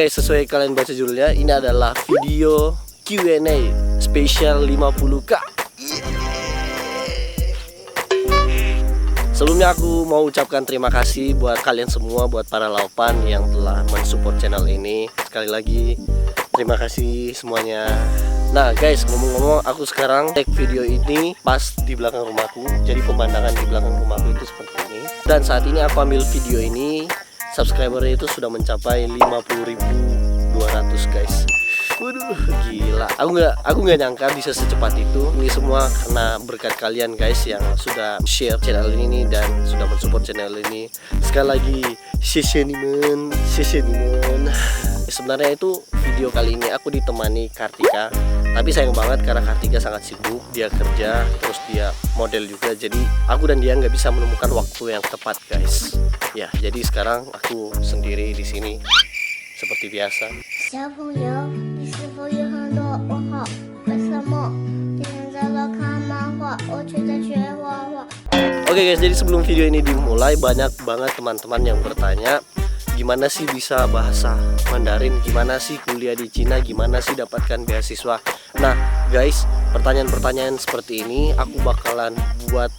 guys, sesuai kalian baca judulnya, ini adalah video Q&A spesial 50k. Sebelumnya aku mau ucapkan terima kasih buat kalian semua, buat para laupan yang telah mensupport channel ini. Sekali lagi terima kasih semuanya. Nah guys, ngomong-ngomong, aku sekarang take video ini pas di belakang rumahku. Jadi pemandangan di belakang rumahku itu seperti ini. Dan saat ini aku ambil video ini, subscribernya itu sudah mencapai 50.200 guys. Waduh, gila. Aku nggak nyangka bisa secepat itu. Ini semua karena berkat kalian guys yang sudah share channel ini dan sudah mensupport channel ini. Sekali lagi, seseniman. Sebenarnya itu video kali ini aku ditemani Kartika. Tapi sayang banget karena Kartika sangat sibuk. Dia kerja, terus dia model juga. Jadi aku dan dia nggak bisa menemukan waktu yang tepat guys. Ya, jadi sekarang aku sendiri di sini seperti biasa. Oke guys, jadi sebelum video ini dimulai, banyak banget teman-teman yang bertanya gimana sih bisa bahasa Mandarin, gimana sih kuliah di Cina, gimana sih dapatkan beasiswa. Nah guys, pertanyaan-pertanyaan seperti ini aku bakalan buat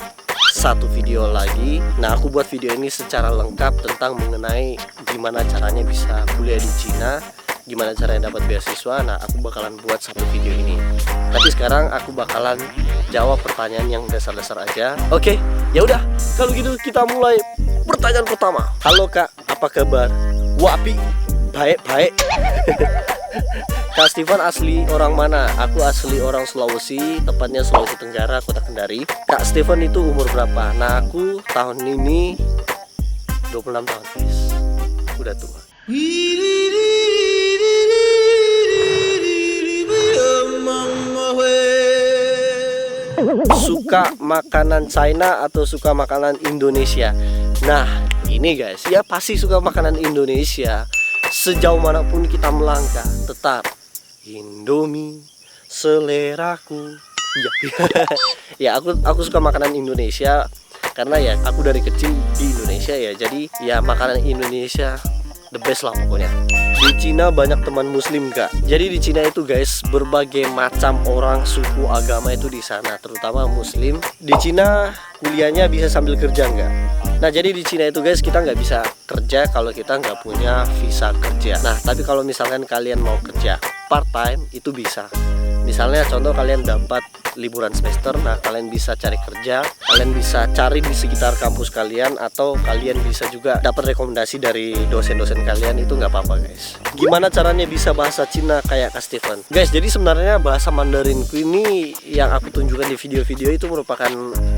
satu video lagi. Nah aku buat video ini secara lengkap tentang mengenai gimana caranya bisa kuliah di Cina, gimana caranya dapat beasiswa. Nah aku bakalan buat satu video ini. Tapi sekarang aku bakalan jawab pertanyaan yang dasar-dasar aja. Oke, ya udah. Kalau gitu kita mulai pertanyaan pertama. Halo Kak, apa kabar? Wapi, baik. Kak Steven asli orang mana? Aku asli orang Sulawesi, tepatnya Sulawesi Tenggara, Kota Kendari. Kak Steven itu umur berapa? Nah aku tahun ini 26 tahun guys. Udah tua. Suka makanan China atau suka makanan Indonesia? Nah ini guys, ya pasti suka makanan Indonesia. Sejauh manapun kita melangkah, tetap Indomie seleraku. Ya aku suka makanan Indonesia karena ya aku dari kecil di Indonesia ya. Jadi ya makanan Indonesia the best lah pokoknya. Di Cina banyak teman muslim Kak. Jadi di Cina itu guys, berbagai macam orang, suku, agama itu di sana, terutama muslim. Di Cina kuliahnya bisa sambil kerja nggak? Nah jadi di Cina itu guys, kita nggak bisa kerja kalau kita nggak punya visa kerja. Nah tapi kalau misalkan kalian mau kerja part time itu bisa. Misalnya contoh kalian dapat liburan semester, nah kalian bisa cari kerja, kalian bisa cari di sekitar kampus kalian, atau kalian bisa juga dapat rekomendasi dari dosen-dosen kalian, itu nggak apa-apa guys. Gimana caranya bisa bahasa Cina kayak Kak Steven? Guys, jadi sebenarnya bahasa Mandarinku ini yang aku tunjukkan di video-video itu merupakan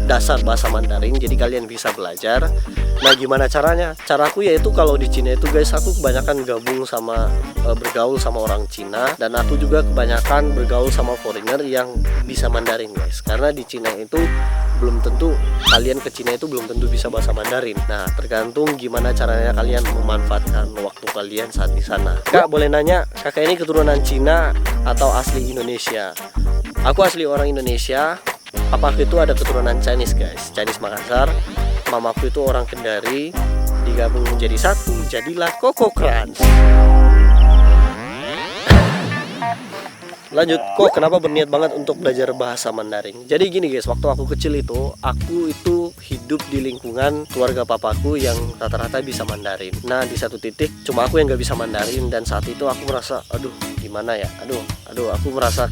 dasar bahasa Mandarin, jadi kalian bisa belajar. Nah gimana caranya? Caraku yaitu kalau di Cina itu guys, aku kebanyakan bergaul sama orang Cina, dan aku juga kebanyakan bergaul sama foreigner yang bisa Mandarin guys. Karena di Cina itu belum tentu, kalian ke Cina itu belum tentu bisa bahasa Mandarin. Nah tergantung gimana caranya kalian memanfaatkan waktu kalian saat di sana. Kak boleh nanya, kakak ini keturunan Cina atau asli Indonesia? Aku asli orang Indonesia. Papaku itu ada keturunan Chinese guys, Chinese Makassar. Mamaku itu orang Kendari, digabung menjadi satu, jadilah Koko Crunch. Lanjut, kok kenapa berniat banget untuk belajar bahasa Mandarin? Jadi gini guys, waktu aku kecil itu, aku itu hidup di lingkungan keluarga papaku yang rata-rata bisa Mandarin. Nah di satu titik cuma aku yang gak bisa Mandarin, dan saat itu aku merasa aduh gimana ya, aduh aku merasa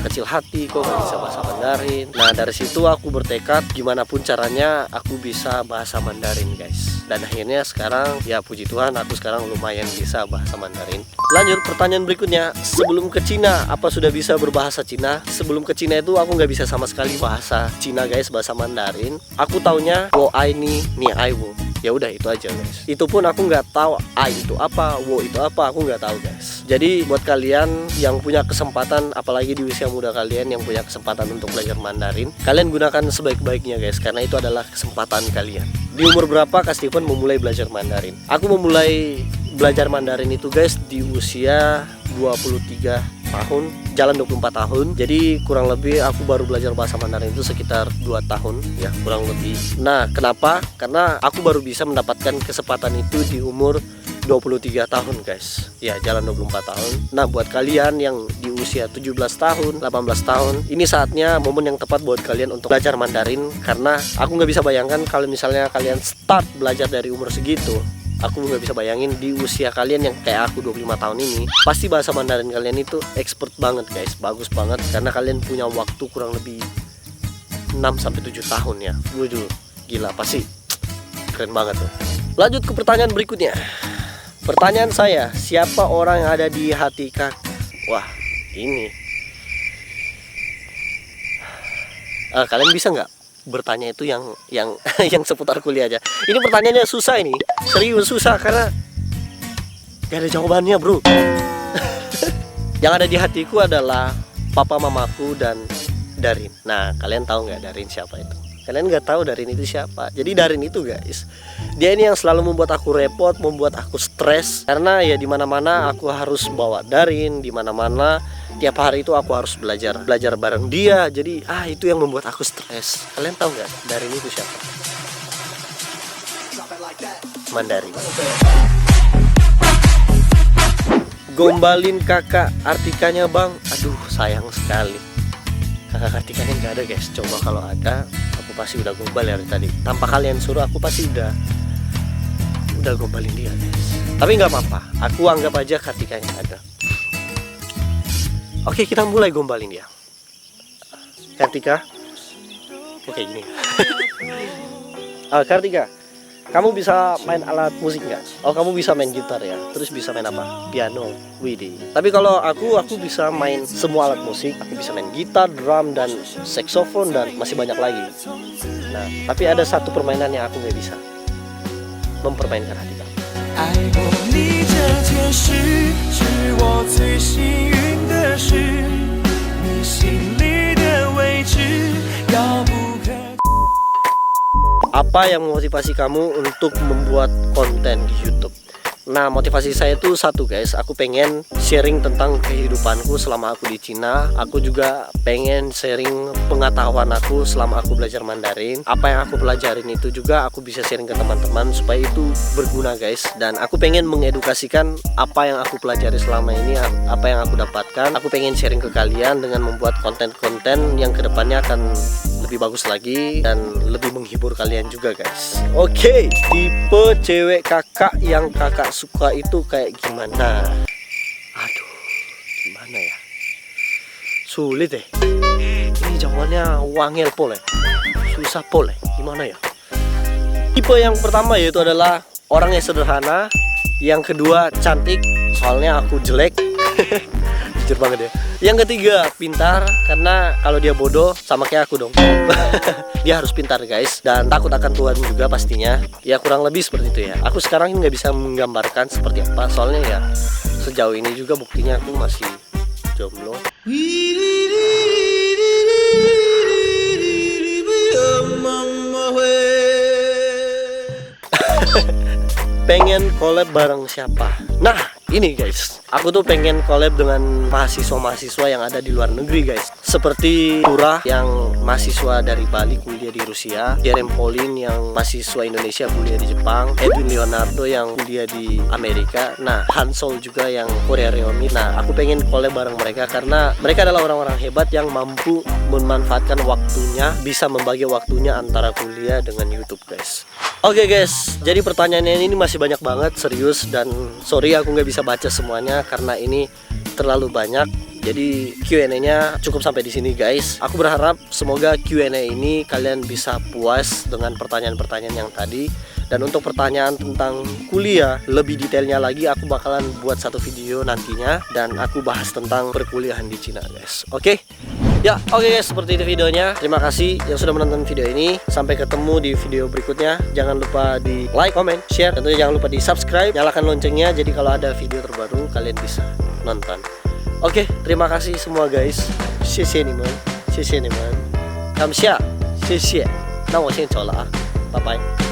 kecil hati, kok gak bisa bahasa Mandarin. Nah dari situ aku bertekad gimana pun caranya aku bisa bahasa Mandarin guys. Dan akhirnya sekarang ya puji Tuhan, aku sekarang lumayan bisa bahasa Mandarin. Lanjut, pertanyaan berikutnya, sebelum ke Cina apa sudah bisa berbahasa Cina? Sebelum ke Cina itu aku nggak bisa sama sekali bahasa Cina guys, bahasa Mandarin. Aku taunya wo ai ni ai wo. Ya udah itu aja guys. Itu pun aku nggak tahu ai itu apa, wo itu apa, aku nggak tahu guys. Jadi buat kalian yang punya kesempatan, apalagi di usia muda kalian yang punya kesempatan untuk belajar Mandarin, kalian gunakan sebaik-baiknya guys, karena itu adalah kesempatan kalian. Di umur berapa Kak Steven memulai belajar Mandarin? Aku memulai belajar Mandarin itu guys di usia 23 tahun, jalan 24 tahun. Jadi kurang lebih aku baru belajar bahasa Mandarin itu sekitar 2 tahun ya, kurang lebih. Nah kenapa? Karena aku baru bisa mendapatkan kesempatan itu di umur 23 tahun guys. Ya, jalan 24 tahun. Nah, buat kalian yang di usia 17 tahun, 18 tahun, ini saatnya momen yang tepat buat kalian untuk belajar Mandarin. Karena aku nggak bisa bayangkan kalau misalnya kalian start belajar dari umur segitu. Aku nggak bisa bayangin di usia kalian yang kayak aku 25 tahun ini, pasti bahasa Mandarin kalian itu expert banget guys, bagus banget. Karena kalian punya waktu kurang lebih 6-7 tahun ya. Waduh, gila, pasti keren banget tuh. Lanjut ke pertanyaan berikutnya. Pertanyaan saya, siapa orang yang ada di hati Kak? Wah, ini kalian bisa nggak bertanya itu yang yang seputar kuliah aja. Ini pertanyaannya susah, ini serius susah karena gak ada jawabannya bro. Yang ada di hatiku adalah papa mamaku dan Darin. Nah, kalian tahu nggak Darin siapa itu? Kalian nggak tahu Darin itu siapa? Jadi Darin itu guys, dia ini yang selalu membuat aku repot, membuat aku stres. Karena ya dimana-mana aku harus bawa Darin, dimana-mana tiap hari itu aku harus belajar bareng dia. Jadi itu yang membuat aku stres. Kalian tahu nggak Darin itu siapa? Mandarin. Gombalin kakak, artikannya bang. Aduh, sayang sekali. Kakak artikannya nggak ada guys. Coba kalau ada, aku pasti udah gombal ya dari tadi. Tanpa kalian suruh, aku pasti udah gombalin dia guys. Tapi nggak apa-apa, aku anggap aja artikannya ada. Oke, kita mulai gombalin dia. Kartika. Oke, gini. Kartika, kamu bisa main alat musik nggak? Oh, kamu bisa main gitar ya. Terus bisa main apa? Piano. Widih. Tapi kalau aku bisa main semua alat musik. Aku bisa main gitar, drum, dan saxophone, dan masih banyak lagi. Nah, tapi ada satu permainan yang aku nggak bisa. Mempermainkan hati kamu. Apa yang memotivasi kamu untuk membuat konten di YouTube? Nah, motivasi saya itu satu guys, aku pengen sharing tentang kehidupanku selama aku di Cina. Aku juga pengen sharing pengetahuan aku selama aku belajar Mandarin. Apa yang aku pelajarin itu juga aku bisa sharing ke teman-teman supaya itu berguna guys. Dan aku pengen mengedukasikan apa yang aku pelajari selama ini, apa yang aku dapatkan. Aku pengen sharing ke kalian dengan membuat konten-konten yang kedepannya akan lebih bagus lagi dan lebih menghibur kalian juga guys. Oke, tipe cewek kakak yang kakak suka itu kayak gimana? Aduh, gimana ya? Sulit deh. Ini jawabannya wangel pole, susah pole. Gimana ya? Tipe yang pertama yaitu adalah orang yang sederhana. Yang kedua cantik, soalnya aku jelek. Jujur banget ya. Yang ketiga pintar, karena kalau dia bodoh sama kayak aku dong. Dia harus pintar guys, dan takut akan Tuhan juga pastinya. Ya kurang lebih seperti itu ya. Aku sekarang nggak bisa menggambarkan seperti apa, soalnya ya sejauh ini juga buktinya aku masih jomblo. Pengen collab bareng siapa? Nah, ini guys, aku tuh pengen collab dengan mahasiswa-mahasiswa yang ada di luar negeri guys. Seperti Pura yang mahasiswa dari Bali kuliah di Rusia, Jerem Pauline yang mahasiswa Indonesia kuliah di Jepang, Edwin Leonardo yang kuliah di Amerika, nah Hansol juga yang Korea Reomi. Nah, aku pengen collab bareng mereka karena mereka adalah orang-orang hebat yang mampu memanfaatkan waktunya, bisa membagi waktunya antara kuliah dengan YouTube guys. Oke guys, jadi pertanyaannya ini masih banyak banget, serius, dan sorry aku nggak bisa baca semuanya karena ini terlalu banyak. Jadi Q&A-nya cukup sampai di sini guys. Aku berharap semoga Q&A ini kalian bisa puas dengan pertanyaan-pertanyaan yang tadi. Dan untuk pertanyaan tentang kuliah lebih detailnya lagi, aku bakalan buat satu video nantinya dan aku bahas tentang perkuliahan di Cina guys. Oke? Ya, oke guys, seperti itu videonya. Terima kasih yang sudah menonton video ini. Sampai ketemu di video berikutnya. Jangan lupa di like, comment, share. Tentunya jangan lupa di subscribe. Nyalakan loncengnya, jadi kalau ada video terbaru kalian bisa nonton. Oke, terima kasih semua guys. 谢谢你们，谢谢你们。感谢，谢谢。那我先走了啊，拜拜。